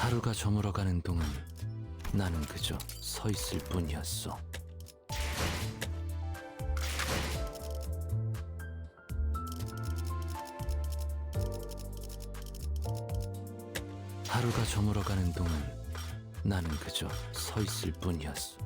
하루가 저물어가는 동안 나는 그저 서 있을 뿐이었어. 하루가 저물어가는 동안 나는 그저 서 있을 뿐이었어.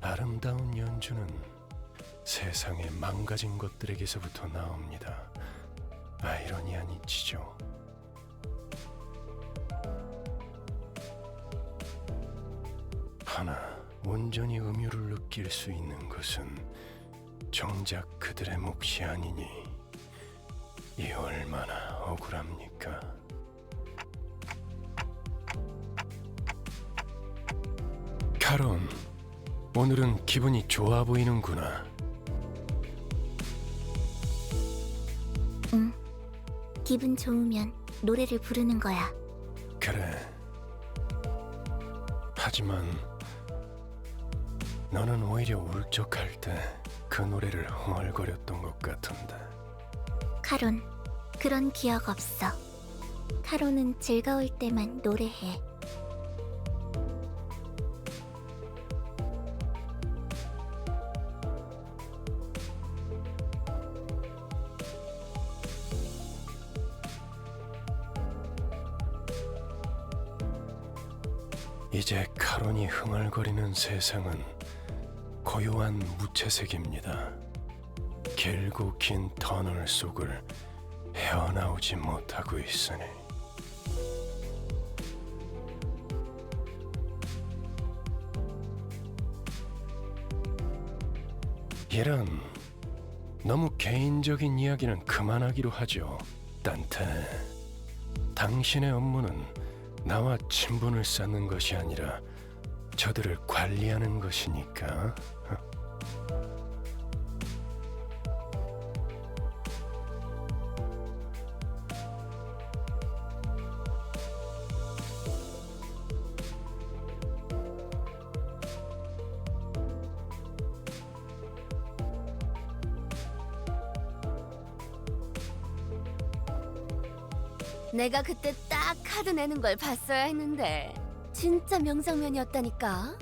아름다운 연주는 세상의 망가진 것들에게서부터 나옵니다. 아이러니한 이치죠. 하나, 온전히 음유를 느낄 수 있는 것은 정작 그들의 몫이 아니니 이 얼마나 억울합니까? 카론, 오늘은 기분이 좋아 보이는구나. 응. 기분 좋으면 노래를 부르는 거야. 그래. 하지만 너는 오히려 울적할 때 그 노래를 흥얼거렸던 것 같은데. 카론, 그런 기억 없어. 카론은 즐거울 때만 노래해. 이제 카론이 흥얼거리는 세상은 고요한 무채색입니다. 길고 긴 터널 속을 헤어나오지 못하고 있으니. 이런 너무 개인적인 이야기는 그만하기로 하죠. 딴테, 당신의 업무는 나와 친분을 쌓는 것이 아니라 저들을 관리하는 것이니까. 내가 그때 딱 카드 내는 걸 봤어야 했는데 진짜 명장면이었다니까.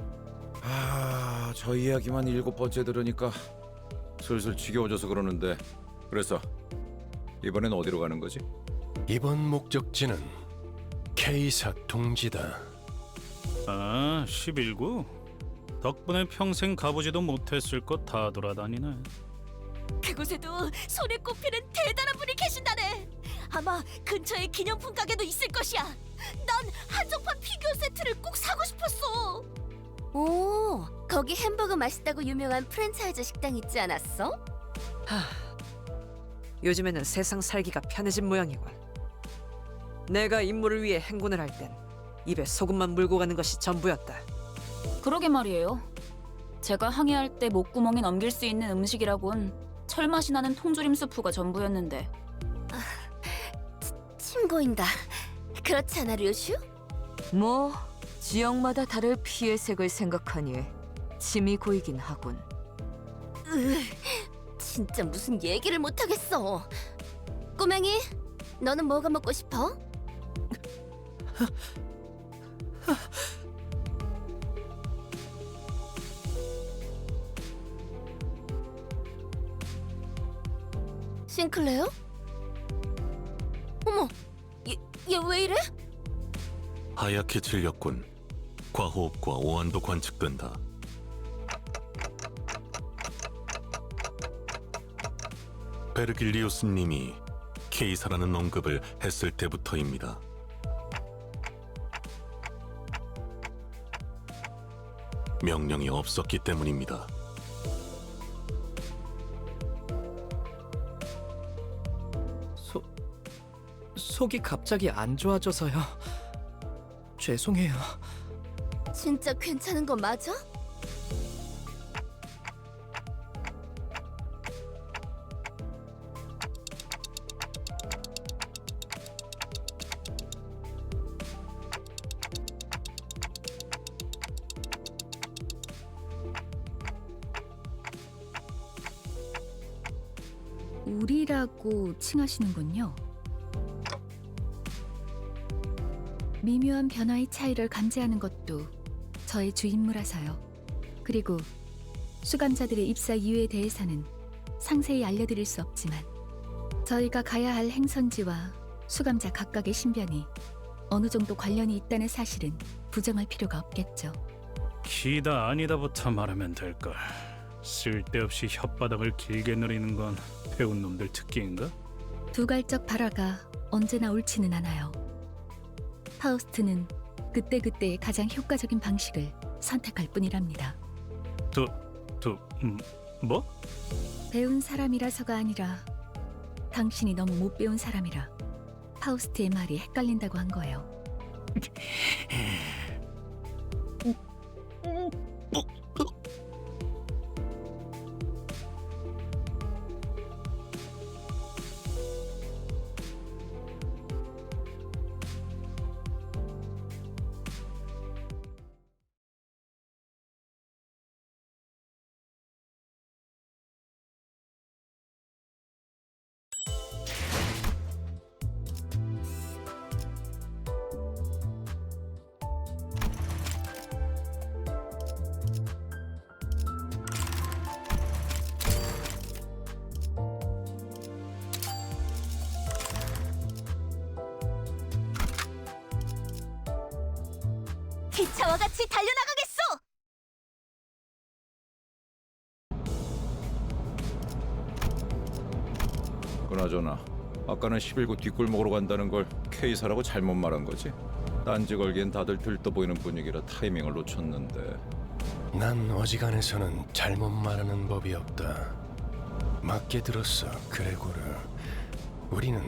저 이야기만 7번째 들으니까 슬슬 지겨워져서 그러는데. 그래서 이번엔 어디로 가는 거지? 이번 목적지는 K사 동지다. 아, 11구? 덕분에 평생 가보지도 못했을 것 다 돌아다니네. 그곳에도 손에 꼽히는 대단한 분이 계신다네. 아마 근처에 기념품 가게도 있을 것이야. 난 한정판 피규어 세트를 꼭 사고 싶었어. 오, 거기 햄버거 맛있다고 유명한 프랜차이즈 식당 있지 않았어? 요즘에는 세상 살기가 편해진 모양이군. 내가 임무를 위해 행군을 할 땐 입에 소금만 물고 가는 것이 전부였다. 그러게 말이에요. 제가 항해할 때 목구멍에 넘길 수 있는 음식이라곤 철맛이 나는 통조림 수프가 전부였는데. 침 고인다. 그렇지 않아, 류슈? 뭐 지역마다 다를 피의 색을 생각하니 침이 고이긴 하군. 진짜 무슨 얘기를 못하겠어. 꼬맹이, 너는 뭐가 먹고 싶어? 싱클레어? 어머, 얘 왜 이래? 하얗게 질렸군. 과호흡과 오한도 관측된다. 베르길리우스님이 케이사라는 언급을 했을 때부터입니다. 명령이 없었기 때문입니다. 속이 갑자기 안 좋아져서요. 죄송해요. 진짜 괜찮은 거 맞아? 우리라고 칭하시는군요. 미묘한 변화의 차이를 감지하는 것도 저의 주 임무라서요. 그리고 수감자들의 입사 이유에 대해서는 상세히 알려드릴 수 없지만 저희가 가야 할 행선지와 수감자 각각의 신변이 어느 정도 관련이 있다는 사실은 부정할 필요가 없겠죠. 기다 아니다부터 말하면 될걸. 쓸데없이 혓바닥을 길게 누리는 건 배운 놈들 특기인가? 두갈적 발화가 언제나 옳지는 않아요. 파우스트는 그때그때의 가장 효과적인 방식을 선택할 뿐이랍니다. 뭐? 배운 사람이라서가 아니라 당신이 너무 못 배운 사람이라 파우스트의 말이 헷갈린다고 한 거예요. 기차와 같이 달려나가겠소! 그나저나 아까는 11구 뒷골목으로 간다는 걸 K사라고 잘못 말한 거지? 딴지 걸기엔 다들 들떠 보이는 분위기라 타이밍을 놓쳤는데. 난 어지간해서는 잘못 말하는 법이 없다. 맞게 들었어, 그레고르. 우리는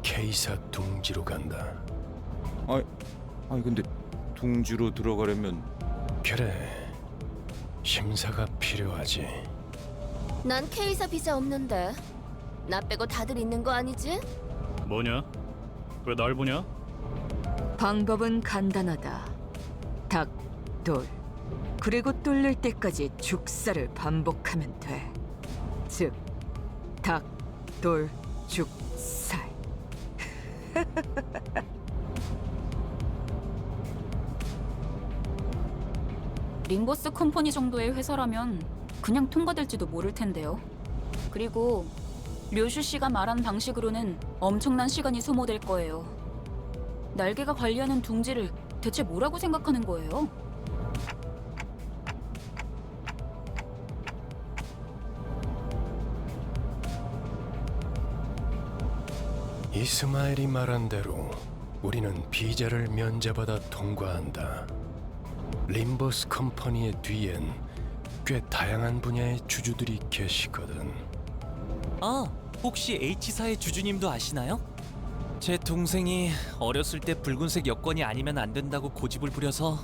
K사 둥지로 간다. 아니 근데 둥지로 들어가려면 그래, 심사가 필요하지. 난 K사 비자 없는데 나 빼고 다들 있는 거 아니지? 뭐냐? 왜 날 보냐? 방법은 간단하다. 닭, 돌, 그리고 뚫릴 때까지 죽사를 반복하면 돼. 즉, 닭, 돌, 죽, 살. 림보스 컴퍼니 정도의 회사라면 그냥 통과될지도 모를 텐데요. 그리고 류슈 씨가 말한 방식으로는 엄청난 시간이 소모될 거예요. 날개가 관리하는 둥지를 대체 뭐라고 생각하는 거예요? 이스마엘이 말한 대로 우리는 비자를 면제받아 통과한다. 림버스 컴퍼니의 뒤엔 꽤 다양한 분야의 주주들이 계시거든. 혹시 H사의 주주님도 아시나요? 제 동생이 어렸을 때 붉은색 여권이 아니면 안 된다고 고집을 부려서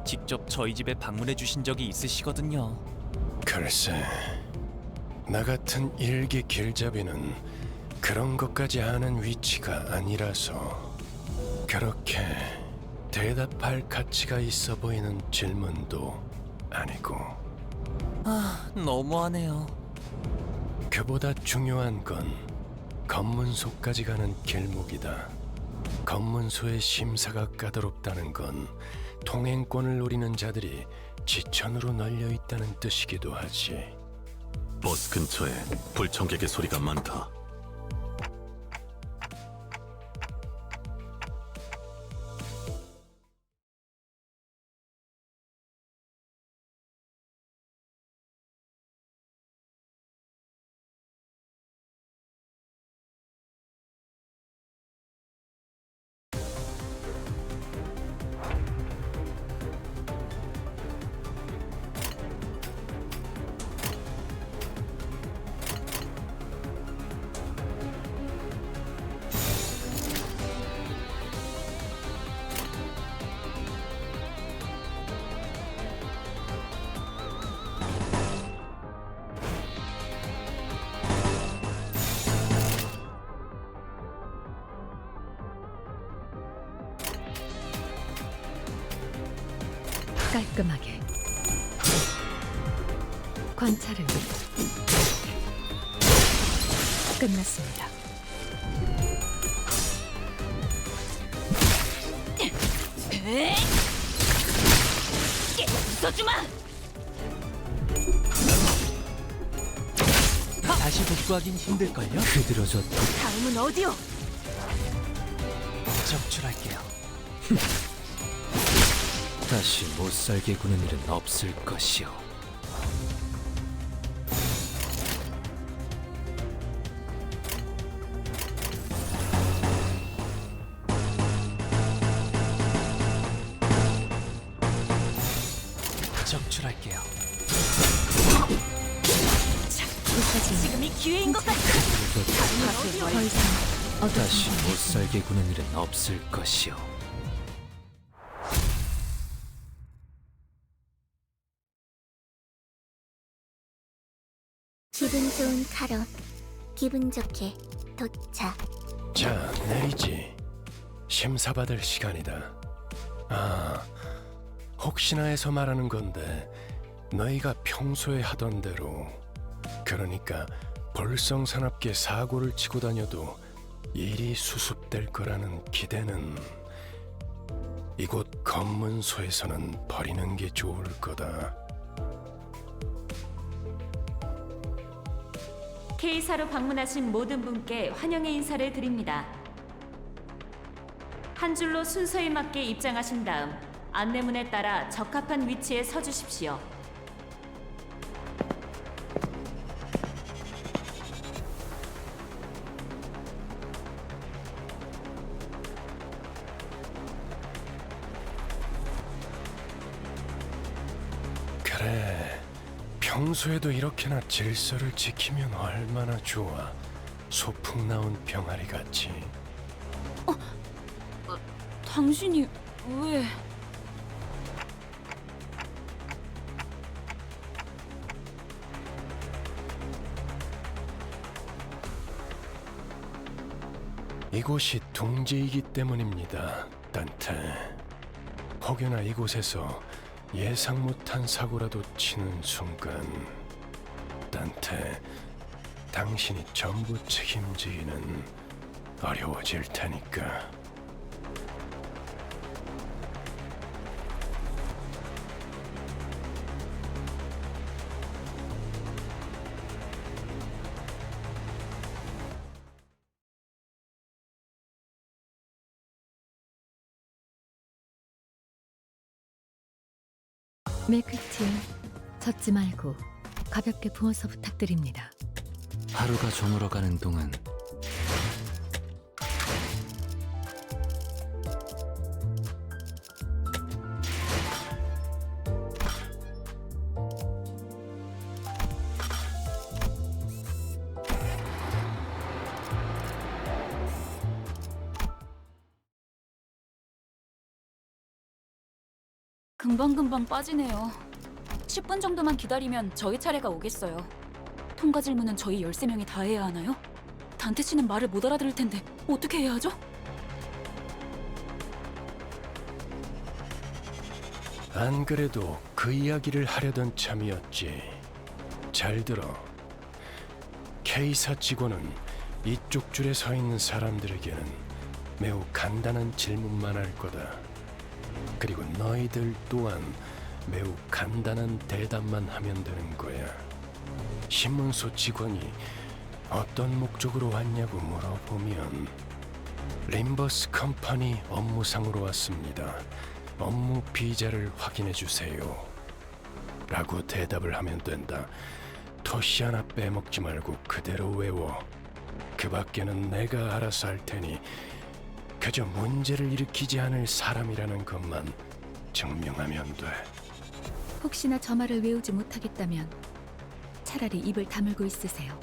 직접 저희 집에 방문해 주신 적이 있으시거든요. 글쎄, 나 같은 일개 길잡이는 그런 것까지 아는 위치가 아니라서 그렇게 대답할 가치가 있어 보이는 질문도 아니고. 너무하네요. 그보다 중요한 건 검문소까지 가는 길목이다. 검문소의 심사가 까다롭다는 건 통행권을 노리는 자들이 지천으로 널려 있다는 뜻이기도 하지. 버스 근처에 불청객의 소리가 많다. 깔끔하게. 관찰은 끝났습니다. 써주마! 다시 복구하긴 힘들걸요? 흐드러졌다. 다음은 어디요? 적출할게요. 다시 못살게 구는 일은 없을 것이오. 적출할게요. 지금이 기회인 것 같아. 더 이상 어둠 다시 못살게 구는 일은 없을 것이오. 기분 좋은 카론. 기분 좋게 도착. 자, 내리지. 심사받을 시간이다. 아, 혹시나 해서 말하는 건데 너희가 평소에 하던 대로, 그러니까 볼성사납게 사고를 치고 다녀도 일이 수습될 거라는 기대는 이곳 검문소에서는 버리는 게 좋을 거다. K사로 방문하신 모든 분께 환영의 인사를 드립니다. 한 줄로 순서에 맞게 입장하신 다음 안내문에 따라 적합한 위치에 서주십시오. 그래, 평소에도 이렇게나 질서를 지키면 얼마나 좋아. 소풍 나온 병아리 같이. 당신이 왜... 이곳이 둥지이기 때문입니다, 단테. 혹여나 이곳에서 예상 못한 사고라도 치는 순간, 단테, 당신이 전부 책임지기는 어려워질 테니까. 밀크티에 젖지 말고 가볍게 부어서 부탁드립니다. 하루가 저물어가는 동안 금방금방 빠지네요. 10분 정도만 기다리면 저희 차례가 오겠어요. 통과 질문은 저희 13명이 다 해야 하나요? 단테 씨는 말을 못 알아들을 텐데 어떻게 해야 하죠? 안 그래도 그 이야기를 하려던 참이었지. 잘 들어. K사 직원은 이쪽 줄에 서 있는 사람들에게는 매우 간단한 질문만 할 거다. 그리고 너희들 또한 매우 간단한 대답만 하면 되는 거야. 신문소 직원이 어떤 목적으로 왔냐고 물어보면 림버스 컴퍼니 업무상으로 왔습니다. 업무 비자를 확인해 주세요. 라고 대답을 하면 된다. 토시 하나 빼먹지 말고 그대로 외워. 그 밖에는 내가 알아서 할 테니 그저 문제를 일으키지 않을 사람이라는 것만 증명하면 돼. 혹시나 저 말을 외우지 못하겠다면 차라리 입을 다물고 있으세요.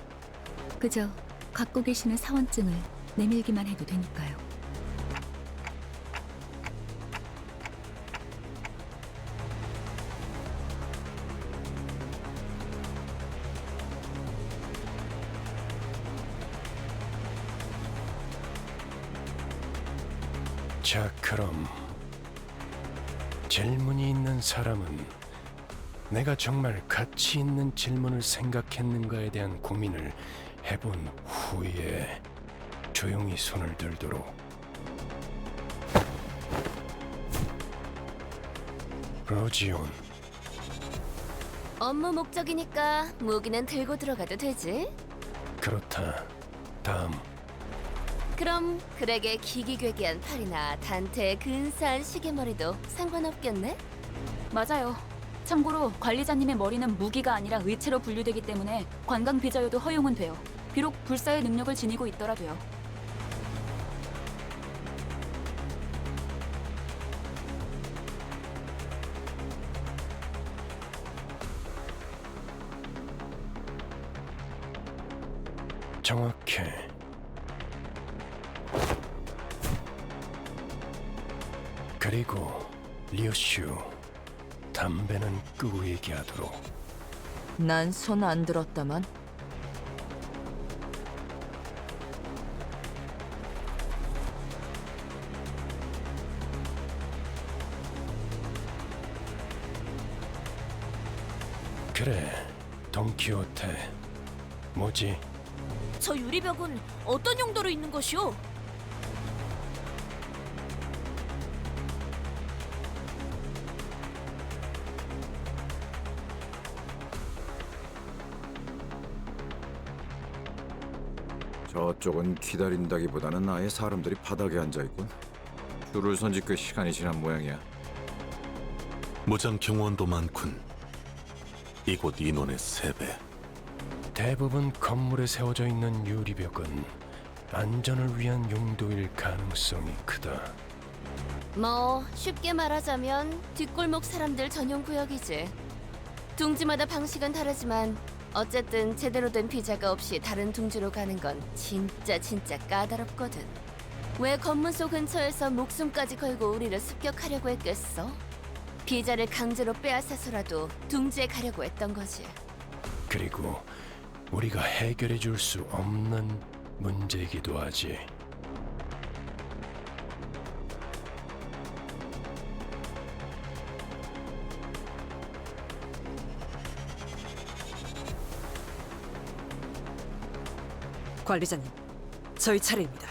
그저 갖고 계시는 사원증을 내밀기만 해도 되니까요. 자, 그럼 질문이 있는 사람은 내가 정말 가치 있는 질문을 생각했는가에 대한 고민을 해본 후에 조용히 손을 들도록. 로지온, 업무 목적이니까 무기는 들고 들어가도 되지? 그렇다. 다음. 그럼 그렉의 기기괴기한 팔이나 단테의 근사한 시계머리도 상관없겠네? 맞아요. 참고로 관리자님의 머리는 무기가 아니라 의체로 분류되기 때문에 관광 비자여도 허용은 돼요. 비록 불사의 능력을 지니고 있더라도요. 정확해. 그리고 리오슈, 담배는 끄고 얘기하도록. 난 손 안 들었다만. 그래, 돈키호테. 뭐지? 저 유리벽은 어떤 용도로 있는 것이오? 저쪽은 기다린다기보다는 아예 사람들이 바닥에 앉아있군. 줄을 선지 꽤 시간이 지난 모양이야. 무장 경호원도 많군. 이곳 인원의 3배. 대부분 건물에 세워져 있는 유리벽은 안전을 위한 용도일 가능성이 크다. 뭐 쉽게 말하자면 뒷골목 사람들 전용 구역이지. 둥지마다 방식은 다르지만 어쨌든 제대로 된 비자가 없이 다른 둥지로 가는 건 진짜 까다롭거든. 왜 검문소 근처에서 목숨까지 걸고 우리를 습격하려고 했겠어? 비자를 강제로 빼앗아서라도 둥지에 가려고 했던 거지. 그리고 우리가 해결해 줄 수 없는 문제이기도 하지. 관리자님, 저희 차례입니다.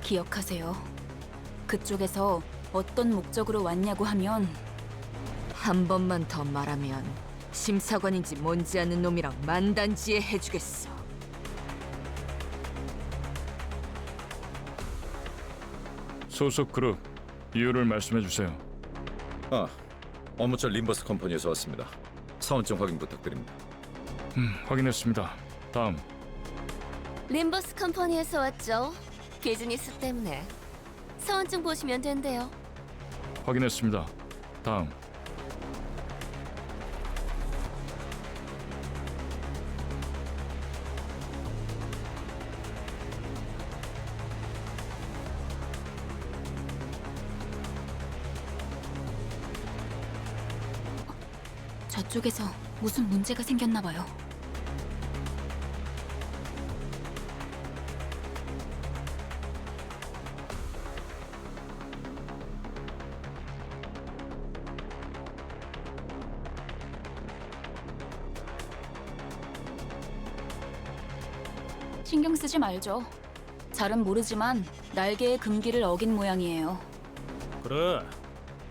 기억하세요. 그쪽에서 어떤 목적으로 왔냐고 하면 한 번만 더 말하면 심사관인지 뭔지 아는 놈이랑 만단지에 해주겠어. 소속 그룹 이유를 말씀해 주세요. 업무처 림버스 컴퍼니에서 왔습니다. 사원증 확인 부탁드립니다. 확인했습니다. 다음. 림버스 컴퍼니에서 왔죠. 비즈니스 때문에. 사원증 보시면 된대요. 확인했습니다. 다음. 저쪽에서 무슨 문제가 생겼나 봐요. 신경 쓰지 말죠. 잘은 모르지만 날개의 금기를 어긴 모양이에요. 그래.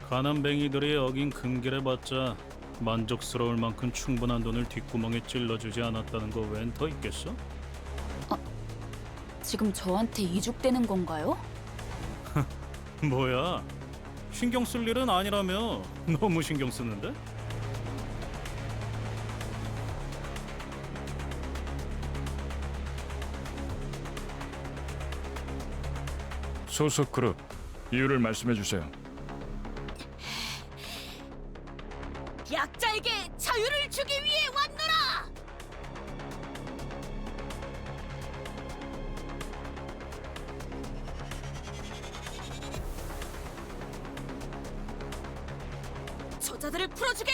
가난뱅이들이 어긴 금기를 봤자 만족스러울 만큼 충분한 돈을 뒷구멍에 찔러주지 않았다는 거 웬 더 있겠어? 지금 저한테 이죽되는 건가요? 뭐야? 신경 쓸 일은 아니라며. 너무 신경 쓰는데? 소속 그룹 이유를 말씀해 주세요. 약자에게 자유를 주기 위해 왔노라! 저자들을 풀어주게!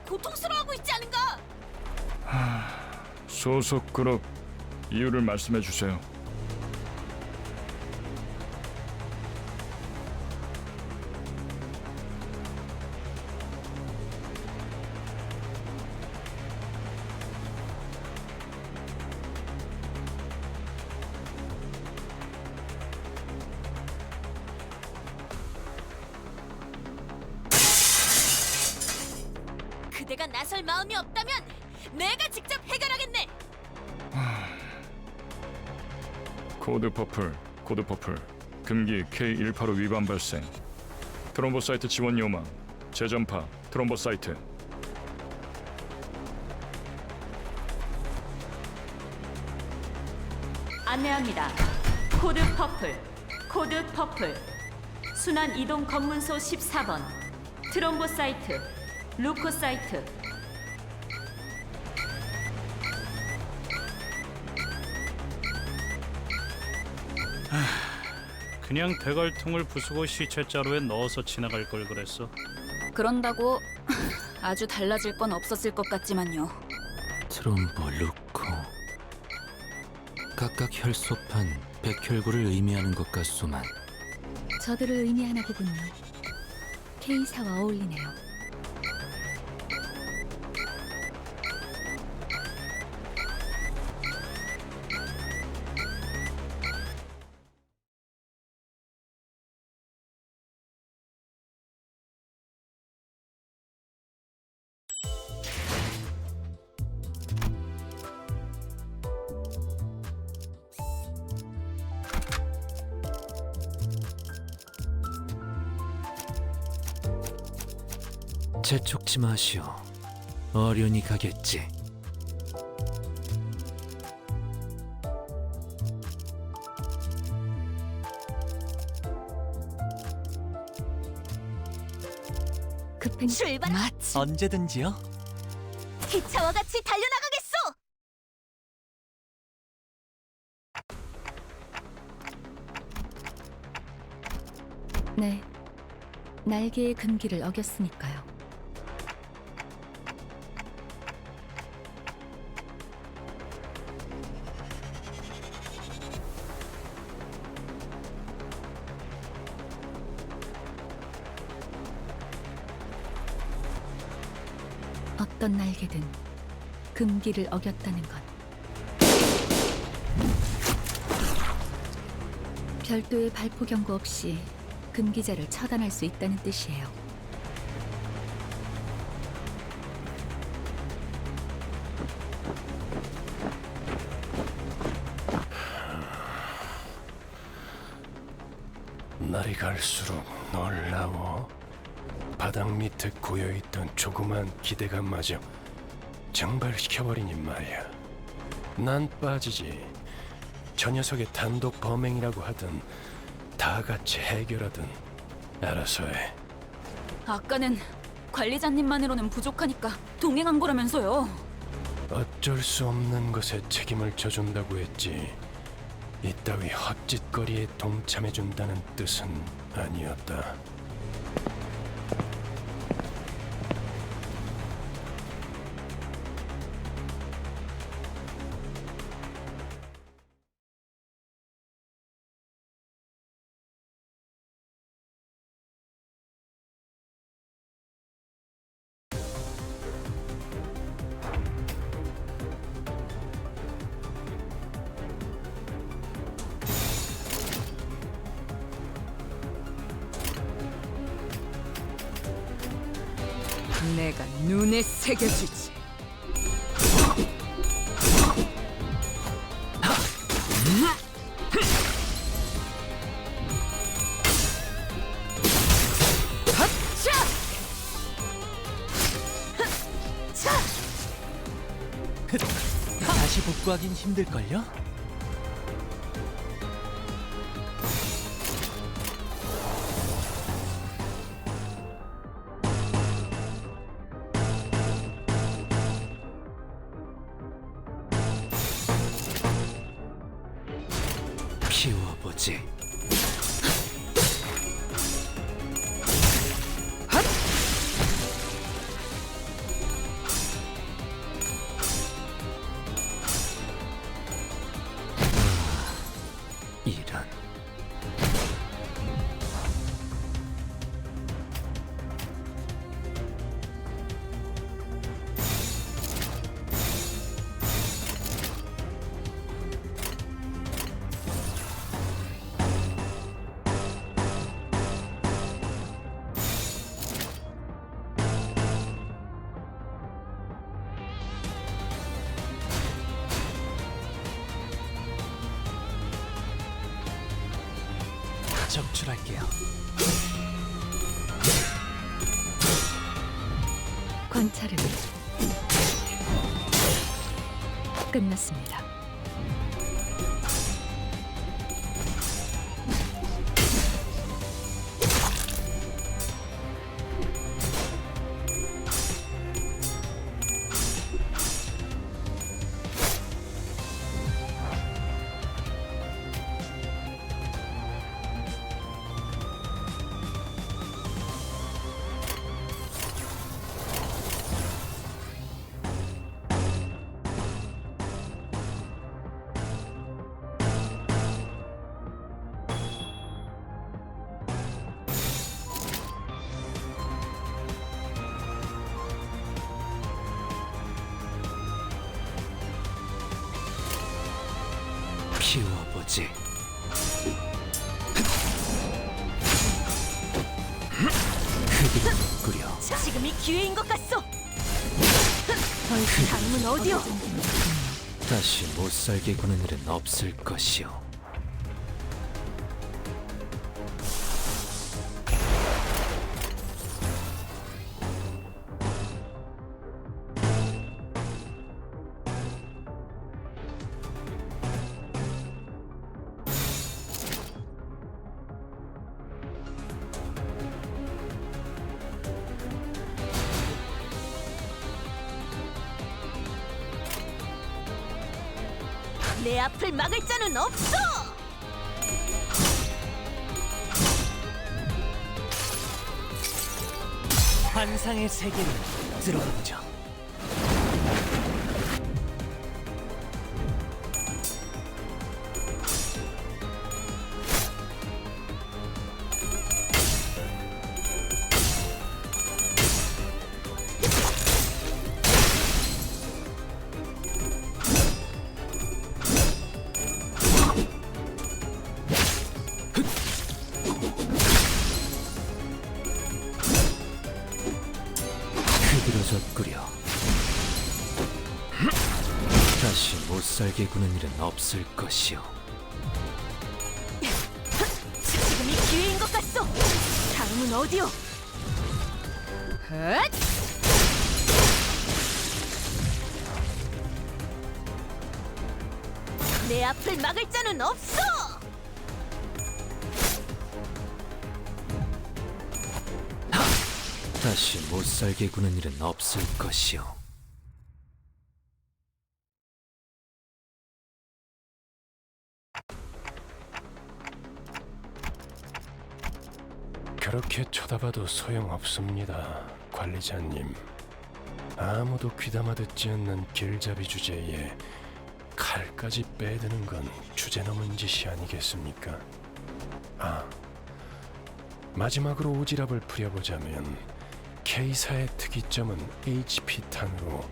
고통스러워하고 있지 않은가? 소속 그룹 이유를 말씀해 주세요. 그대가 나설 마음이 없다면 내가 직접 해결하겠네. 코드 퍼플 금기 K185 위반 발생. 트롬보사이트 지원 요망. 재전파 트롬보사이트. 안내합니다. 코드 퍼플. 순환 이동 검문소 14번. 트롬보사이트, 루코사이트. 그냥 대갈통을 부수고 시체자루에 넣어서 지나갈 걸 그랬어. 그런다고 아주 달라질 건 없었을 것 같지만요. 트롬보 루코. 각각 혈소판, 백혈구를 의미하는 것 같소만. 저들을 의미하나 보군요. K사와 어울리네요. 재촉지 마시오. 어련히 가겠지. 급행 출발! 언제든지요. 기차와 같이 달려나가겠소! 네, 날개의 금기를 어겼으니까요. 어떤 날개든 금기를 어겼다는 것. 별도의 발포 경고 없이 금기자를 처단할 수 있다는 뜻이에요. 날이 갈수록 놀라워. 바닥 밑에 고여있던 조그만 기대감마저 증발시켜버리니 말이야. 난 빠지지. 저 녀석의 단독 범행이라고 하든 다 같이 해결하든 알아서 해. 아까는 관리자님만으로는 부족하니까 동행한 거라면서요. 어쩔 수 없는 것에 책임을 져준다고 했지. 이따위 헛짓거리에 동참해준다는 뜻은 아니었다. 내가 눈에 새겨주지. 다시 복구하긴 힘들걸요? 피워보지. 이런. 적출할게요. 관찰은 끝났습니다. 피워보지. 흙을 꾸려. 지금이 기회인 것 같소. 다음은 어디요? 다시 못살게 구는 일은 없을 것이오. 내 앞을 막을 자는 없어. 환상의 세계를 들어보죠. 흐드러졌구려. 다시 못살게 구는 일은 없을 것이오. 지금이 기회인 것 같소. 다음은 어디요? 내 앞을 막을 자는 없어. 다시 못살게 구는 일은 없을 것이오. 그렇게 쳐다봐도 소용없습니다, 관리자님. 아무도 귀담아 듣지 않는 길잡이 주제에 칼까지 빼드는 건 주제넘은 짓이 아니겠습니까? 마지막으로 오지랖을 풀려보자면 K사의 특이점은 HP탄으로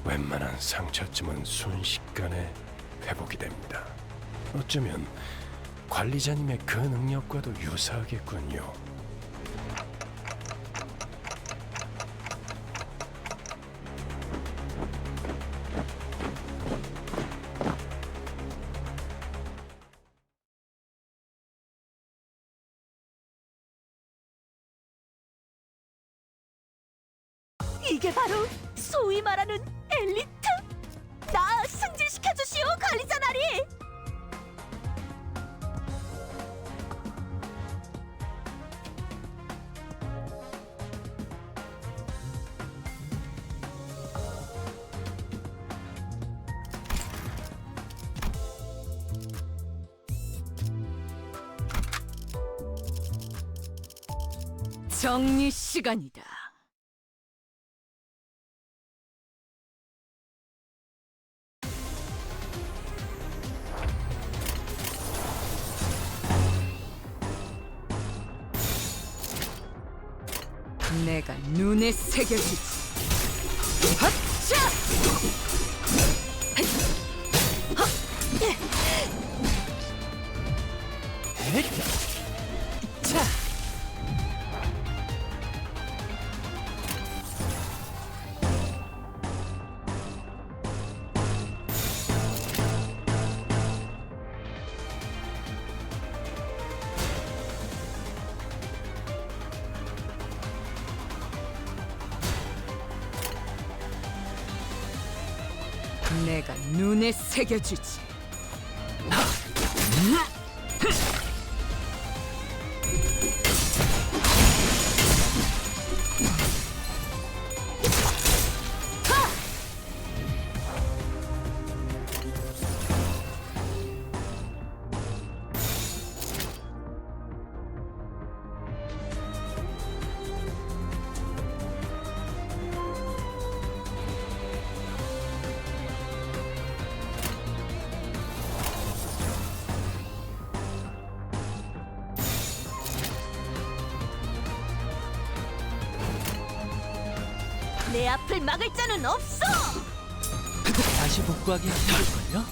웬만한 상처쯤은 순식간에 회복이 됩니다. 어쩌면 관리자님의 그 능력과도 유사하겠군요. 이게 바로 소위 말하는 엘리트? 나 승진시켜 주시오, 관리자 나리. 정리 시간이다. 내가 눈에 새겨주지. 헛차! 차. 내가 눈에 새겨주지. 내 앞을 막을 자는 없어. 다시 복구하기 힘들걸요?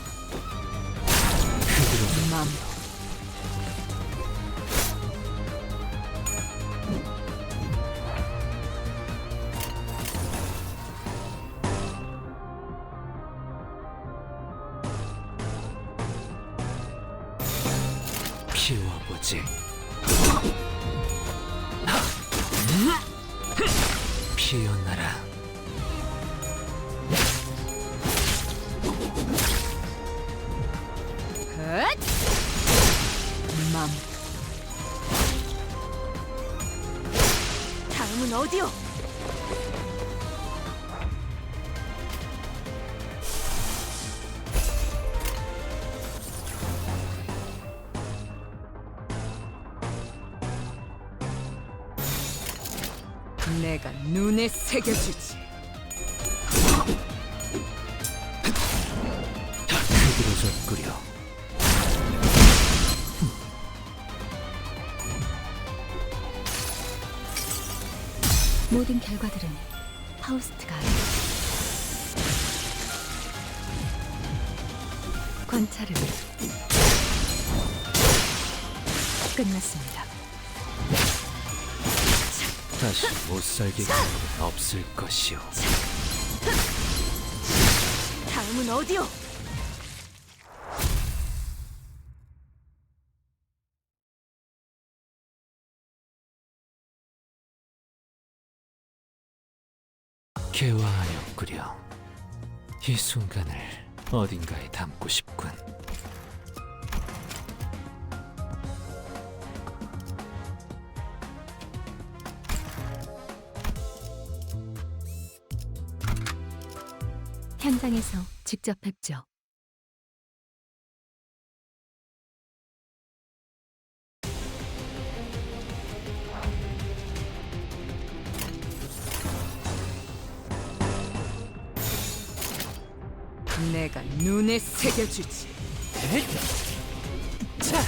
맘. 피워보지. 피어나라. 헛! 맘. 다음은 어디요? 내가 눈에 새겨주지. 흐드러져 끓여. 모든 결과들은 파우스트가 관찰은 끝났습니다. 다시 못살게 할 일은 없을 것이오. 다음은 어디요? 개화하여 이 순간을 어딘가에 담고 싶군. 현장에서 직접 뵙죠. 내가 눈에 새겨주지. 차.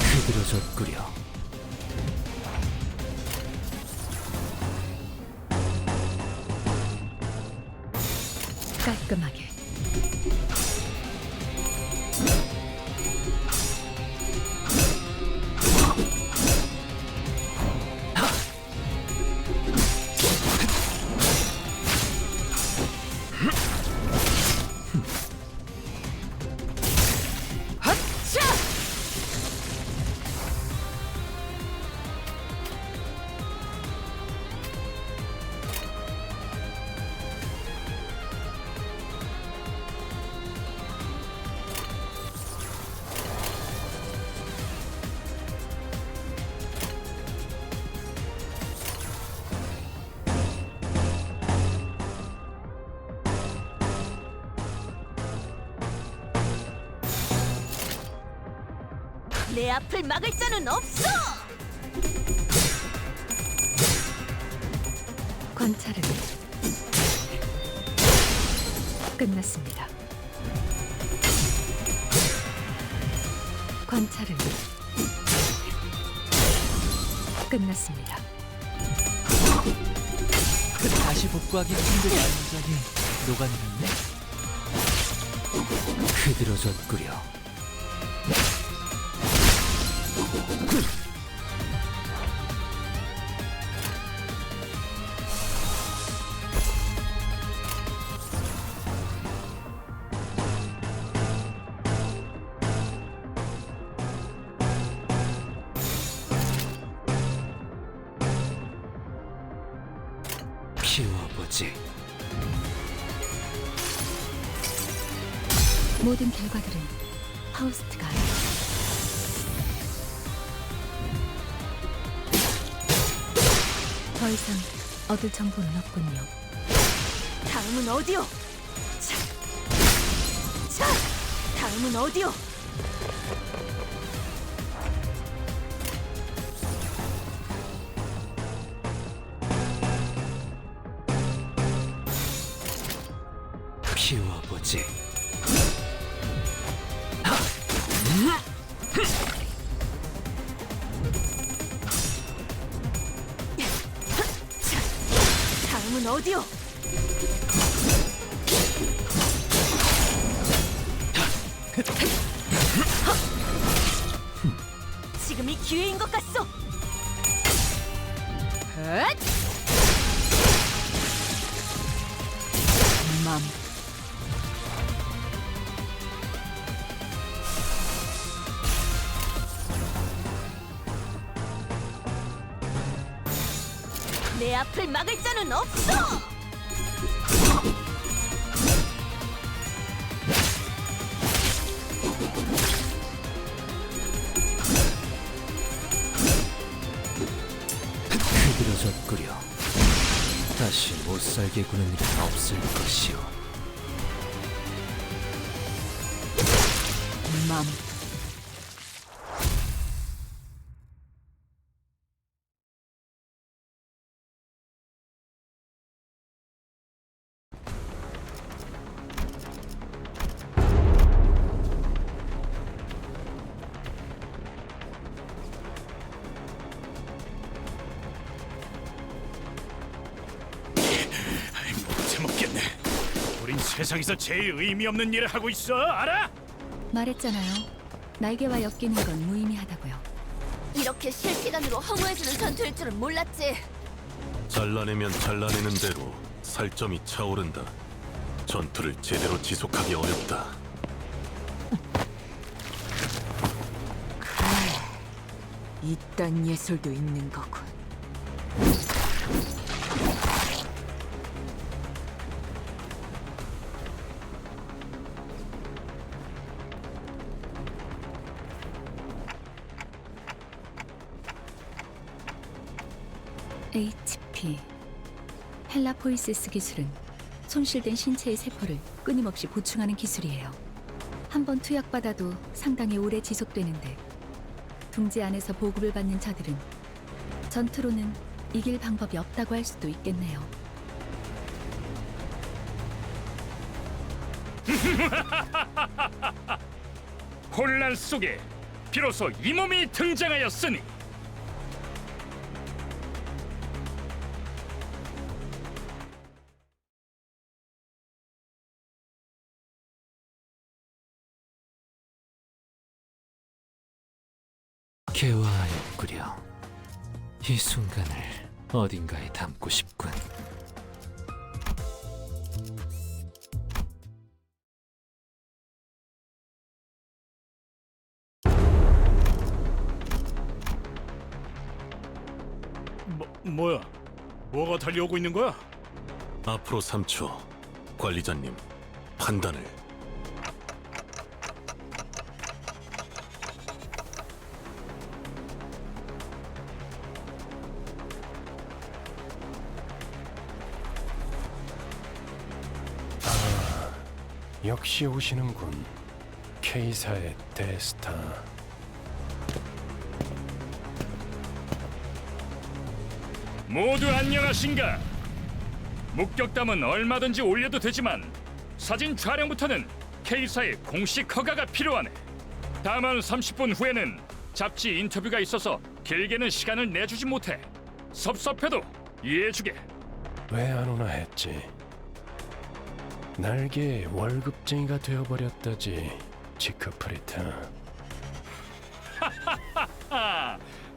흐드러져 끓여. 깔끔하게. 내 앞을 막을 자는 없어. 관찰은 끝났습니다. 관찰은 끝났습니다. 다시 복구하기 힘든 완전히 녹아내렸네. 흐드러졌구려. 피워보지. 모든 결과들은 파우스트가 더 이상 얻을 정보는 없군요. 다음은 어디요? 자, 다음은 어디요? 피워보지. 다음은 어디요? 지금이 기회인 것 같소. 맘. 내 앞을 막을 자는 없어. 흐드러졌구려. 다시 못살게 구는 일은 없을 것이오. 맘. 못해먹겠네. 우린 세상에서 제일 의미 없는 일을 하고 있어. 알아? 말했잖아요. 날개와 엮이는 건 무의미하다고요. 이렇게 실시간으로 허무해지는 전투일 줄은 몰랐지. 잘라내면 잘라내는 대로 살점이 차오른다. 전투를 제대로 지속하기 어렵다. 이딴 예술도 있는 거군. HP 헬라포이시스 기술은 손실된 신체의 세포를 끊임없이 보충하는 기술이에요. 한번 투약받아도 상당히 오래 지속되는데 둥지 안에서 보급을 받는 자들은 전투로는 이길 방법이 없다고 할 수도 있겠네요. 혼란 속에 비로소 이 몸이 등장하였으니 개화하였구려. 이 순간을 어딘가에 담고 싶군. 뭐야? 뭐가 달려오고 있는 거야? 앞으로 3초. 관리자님, 판단을. 역시 오시는군. K사의 데스타. 모두 안녕하신가? 목격담은 얼마든지 올려도 되지만 사진 촬영부터는 K사의 공식 허가가 필요하네. 다만 30분 후에는 잡지 인터뷰가 있어서 길게는 시간을 내주지 못해. 섭섭해도 이해해주게. 왜 안 오나 했지. 날개의 월급쟁이가 되어버렸다지, 지크프리트.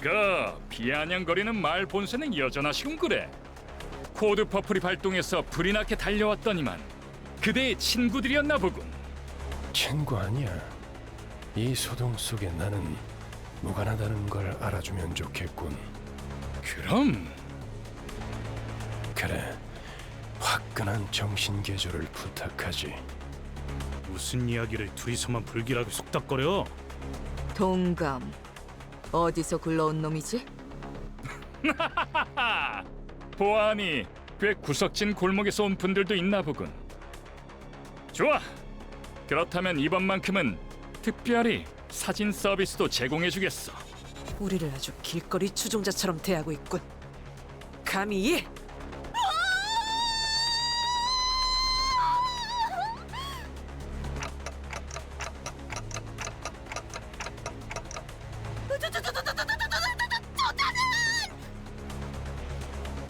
그 비아냥거리는 말 본세는 여전하시군 그래. 코드 퍼플이 발동해서 불이 나게 달려왔더니만 그대의 친구들이었나 보군. 친구 아니야. 이 소동 속에 나는 무관하다는 걸 알아주면 좋겠군. 그럼 그래, 화끈한 정신 개조를 부탁하지. 무슨 이야기를 둘이서만 불길하게 속닥거려? 동감. 어디서 굴러온 놈이지? 보아하니 꽤 구석진 골목에서 온 분들도 있나 보군. 좋아. 그렇다면 이번만큼은 특별히 사진 서비스도 제공해주겠어. 우리를 아주 길거리 추종자처럼 대하고 있군. 감히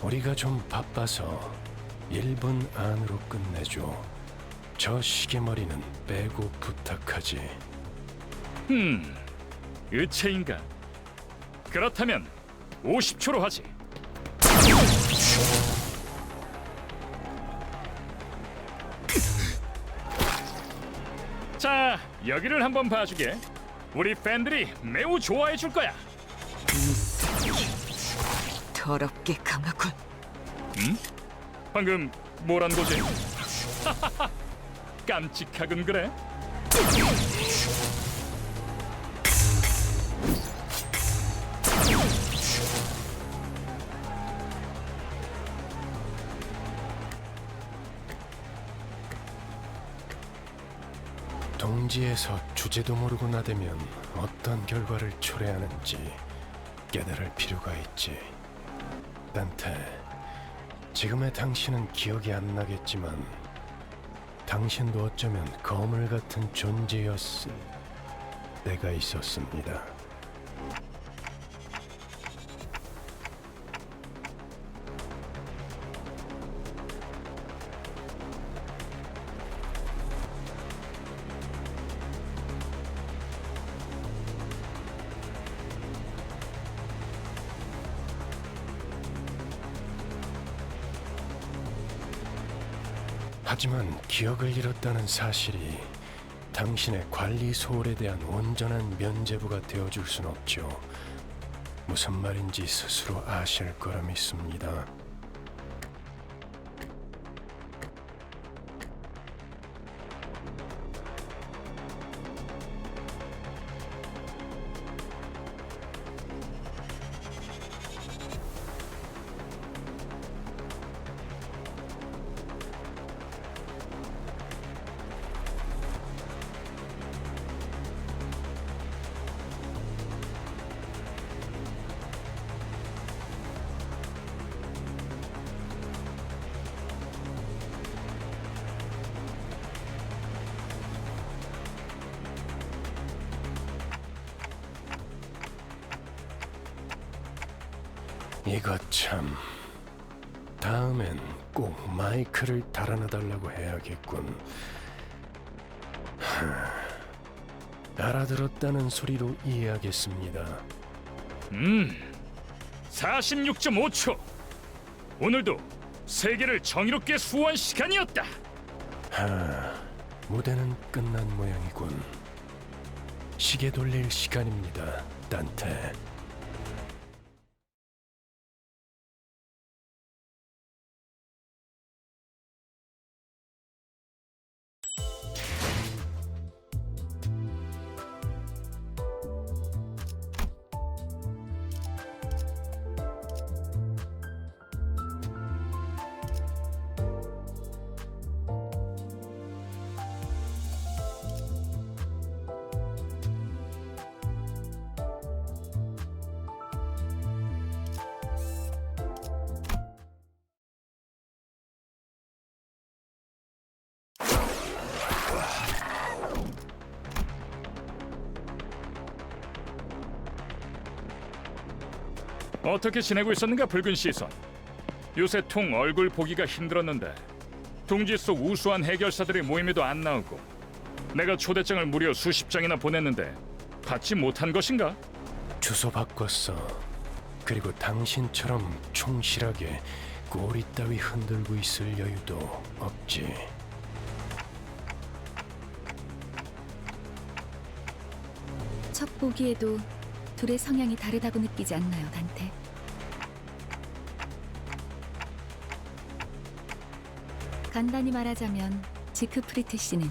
우리가 좀 바빠서 1분 안으로 끝내줘. 저 시계머리는 빼고 부탁하지. 의체인가? 그렇다면 50초로 하지. 자, 여기를 한번 봐주게. 우리 팬들이 매우 좋아해 줄 거야. 더럽게 강하군. 응? 방금 뭐란 거지? 깜찍하군 그래. 동지에서 주제도 모르고 나대면 어떤 결과를 초래하는지 깨달을 필요가 있지. 단테, 지금의 당신은 기억이 안 나겠지만 당신도 어쩌면 거물 같은 존재였을 때가 있었습니다. 하지만 기억을 잃었다는 사실이 당신의 관리 소홀에 대한 온전한 면죄부가 되어줄 순 없죠. 무슨 말인지 스스로 아실 거라 믿습니다. 이거 참... 다음엔 꼭 마이크를 달아나달라고 해야겠군. 알아들었다는 소리로 이해하겠습니다. 46.5초. 오늘도 세계를 정의롭게 수호한 시간이었다. 무대는 끝난 모양이군. 시계 돌릴 시간입니다, 단테. 어떻게 지내고 있었는가 붉은 시선. 요새 통 얼굴 보기가 힘들었는데 둥지 속 우수한 해결사들의 모임에도 안 나오고 내가 초대장을 무려 수십 장이나 보냈는데 받지 못한 것인가? 주소 바꿨어. 그리고 당신처럼 충실하게 꼬리 따위 흔들고 있을 여유도 없지. 첫 보기에도 둘의 성향이 다르다고 느끼지 않나요, 단테? 간단히 말하자면 지크프리트 씨는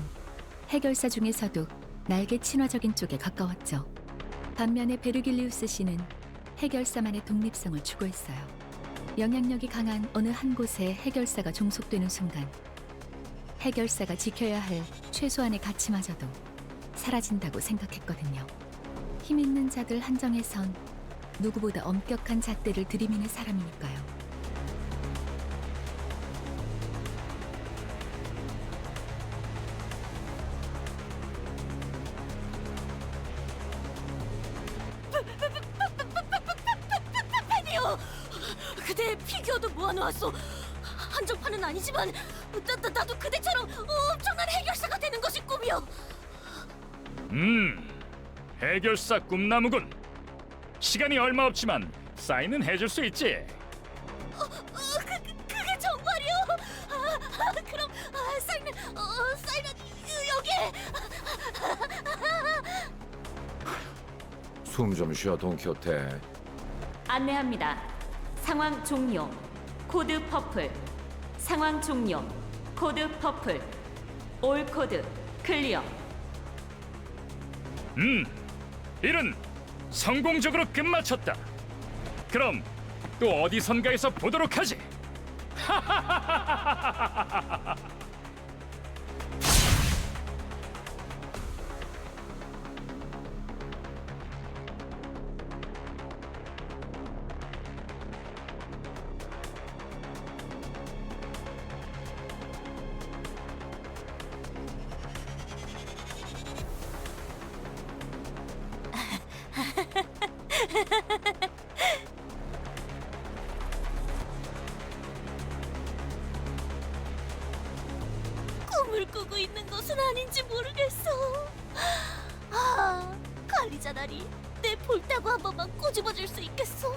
해결사 중에서도 날개 친화적인 쪽에 가까웠죠. 반면에 베르길리우스 씨는 해결사만의 독립성을 추구했어요. 영향력이 강한 어느 한 곳에 해결사가 종속되는 순간 해결사가 지켜야 할 최소한의 가치마저도 사라진다고 생각했거든요. 힘 있는 자들 한정에선 누구보다 엄격한 잣대를 들이미는 사람이니까요. 팬이요! 그대 피규어도 모아놓았어. 한정판은 아니지만 나도 그대처럼 엄청난 해결사가 되는 것이 꿈이요. 해결사 꿈나무군. 시간이 얼마 없지만 사인은 해줄 수 있지. 그게 정말이요? 그럼 사인은 여기. 숨 좀 쉬어 돈키호테. 안내합니다. 상황 종료. 코드 퍼플. 상황 종료. 코드 퍼플. 올 코드 클리어. 일은 성공적으로 끝마쳤다. 그럼 또 어디선가에서 보도록 하지. 꿈을 꾸고 있는 것은 아닌지 모르겠어. 관리자 나리, 내 볼따구 한 번만 꼬집어줄 수 있겠어?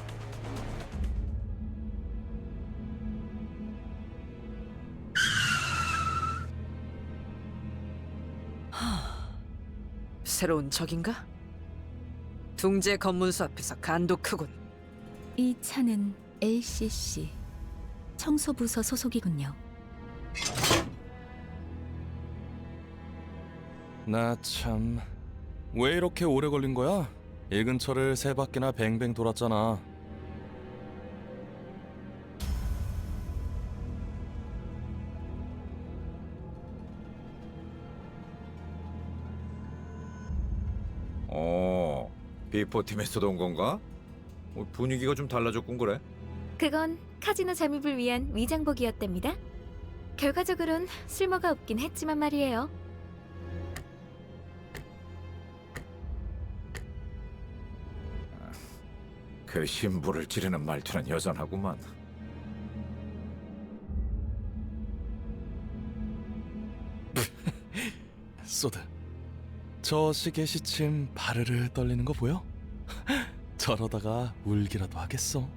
새로운 적인가? 둥지의 검문소 앞에서 간도 크군. 이 차는 LCC 청소부서 소속이군요. 나 참... 왜 이렇게 오래 걸린 거야? 이 근처를 세 바퀴나 뱅뱅 돌았잖아. 비포팀에서도 온 건가? 분위기가 좀 달라졌군 그래? 그건 카지노 잠입을 위한 위장복이었답니다. 결과적으론 쓸모가 없긴 했지만 말이에요. 그 심부를 찌르는 말투는 여전하구만. 소드, 저 시계 시침 바르르 떨리는 거 보여? 저러다가 울기라도 하겠어.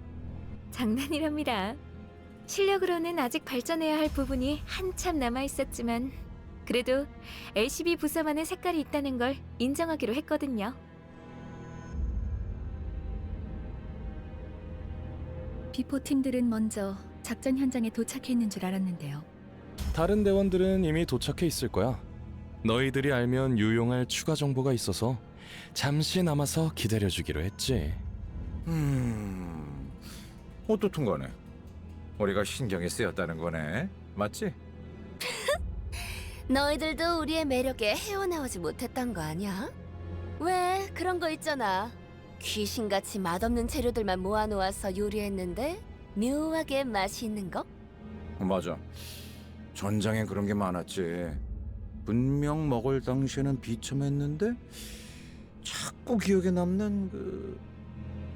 장난이랍니다. 실력으로는 아직 발전해야 할 부분이 한참 남아 있었지만 그래도 LCB 부서만의 색깔이 있다는 걸 인정하기로 했거든요. 비포 팀들은 먼저 작전 현장에 도착했는 줄 알았는데요. 다른 대원들은 이미 도착해 있을 거야. 너희들이 알면 유용할 추가 정보가 있어서 잠시 남아서 기다려주기로 했지. 어떻든 간에 우리가 신경이 쓰였다는 거네. 맞지? 너희들도 우리의 매력에 헤어나오지 못했던 거 아니야? 왜 그런 거 있잖아. 귀신같이 맛없는 재료들만 모아놓아서 요리했는데 묘하게 맛이 있는 거? 맞아. 전장에 그런 게 많았지. 분명 먹을 당시에는 비참했는데 자꾸 기억에 남는 그...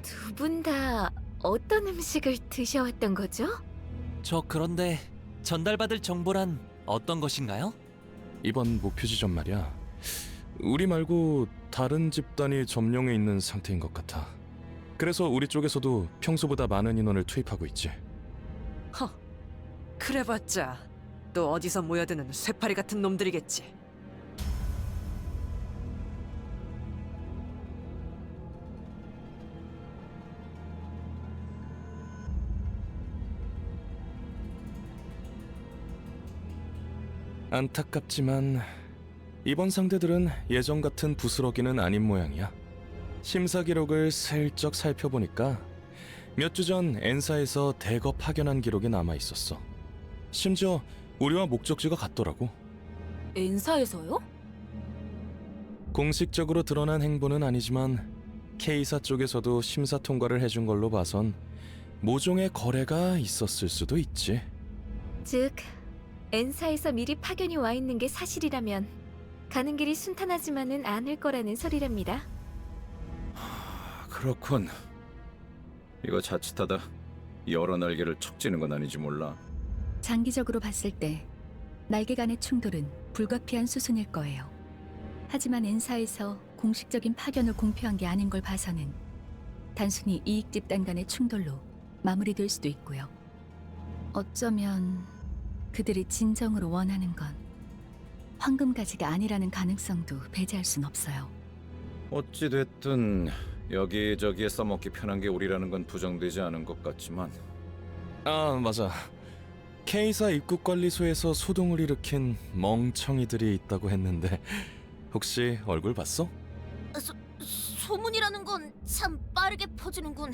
두 분 다 어떤 음식을 드셔왔던 거죠? 저 그런데 전달받을 정보란 어떤 것인가요? 이번 목표 지점 말이야. 우리 말고 다른 집단이 점령해 있는 상태인 것 같아. 그래서 우리 쪽에서도 평소보다 많은 인원을 투입하고 있지. 허, 그래봤자 또 어디서 모여드는 쇠파리 같은 놈들이겠지. 안타깝지만 이번 상대들은 예전 같은 부스러기는 아닌 모양이야. 심사 기록을 슬쩍 살펴보니까 몇 주 전 엔사에서 대거 파견한 기록이 남아 있었어. 심지어 우리와 목적지가 같더라고. 엔사에서요? 공식적으로 드러난 행보는 아니지만 K사 쪽에서도 심사 통과를 해준 걸로 봐선 모종의 거래가 있었을 수도 있지. 즉, 엔사에서 미리 파견이 와 있는 게 사실이라면 가는 길이 순탄하지만은 않을 거라는 소리랍니다. 그렇군. 이거 자칫하다 여러 날개를 척 찌는 건 아닌지 몰라. 장기적으로 봤을 때 날개 간의 충돌은 불가피한 수순일 거예요. 하지만 엔사에서 공식적인 파견을 공표한 게 아닌 걸 봐서는 단순히 이익 집단 간의 충돌로 마무리될 수도 있고요. 어쩌면 그들이 진정으로 원하는 건 황금가지가 아니라는 가능성도 배제할 순 없어요. 어찌됐든 여기저기에 써먹기 편한 게 우리라는 건 부정되지 않은 것 같지만. 아, 맞아. K사 입국관리소에서 소동을 일으킨 멍청이들이 있다고 했는데 혹시 얼굴 봤어? 소문이라는 건 참 빠르게 퍼지는군.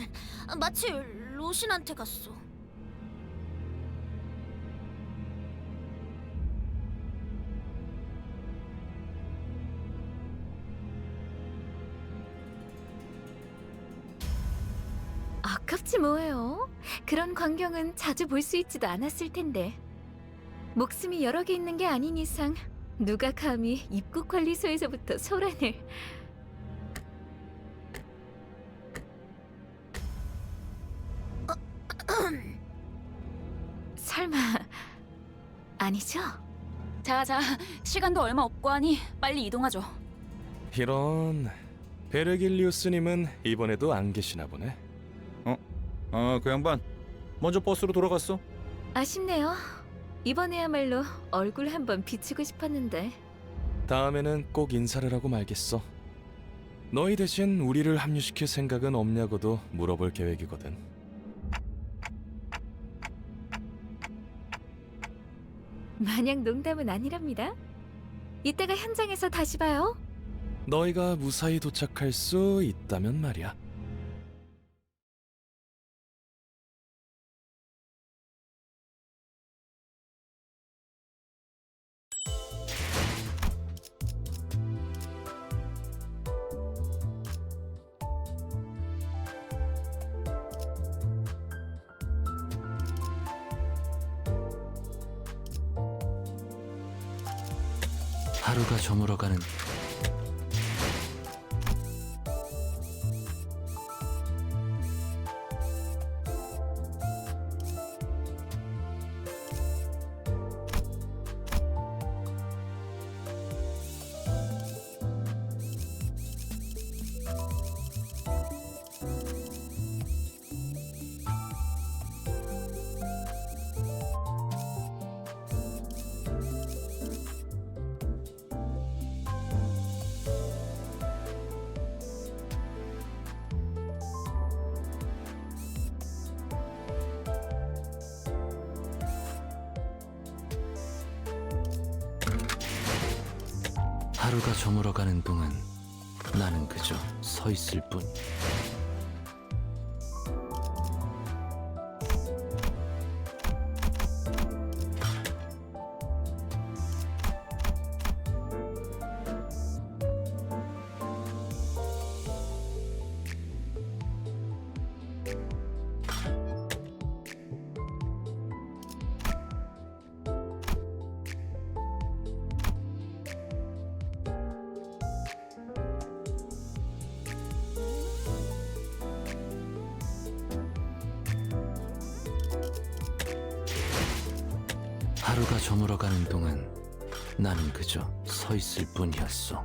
마치 로신한테 갔어. 아깝지 뭐예요. 그런 광경은 자주 볼 수 있지도 않았을 텐데. 목숨이 여러 개 있는 게 아닌 이상 누가 감히 입국관리소에서부터 소란을... 설마... 아니죠? 자, 시간도 얼마 없고 하니 빨리 이동하죠. 이런... 베르길리우스님은 이번에도 안 계시나 보네. 그 양반 먼저 버스로 돌아갔어. 아쉽네요. 이번에야말로 얼굴 한번 비추고 싶었는데. 다음에는 꼭 인사를 하고 말겠어. 너희 대신 우리를 합류시킬 생각은 없냐고도 물어볼 계획이거든. 마냥 농담은 아니랍니다. 이따가 현장에서 다시 봐요. 너희가 무사히 도착할 수 있다면 말이야. 하루가 저물어가는 하루가 저물어가는 동안 나는 그저 서 있을 뿐. 하루가 저물어가는 동안 나는 그저 서 있을 뿐이었어.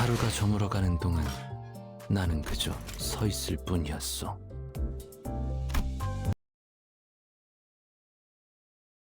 하루가 저물어가는 동안 나는 그저 서 있을 뿐이었어.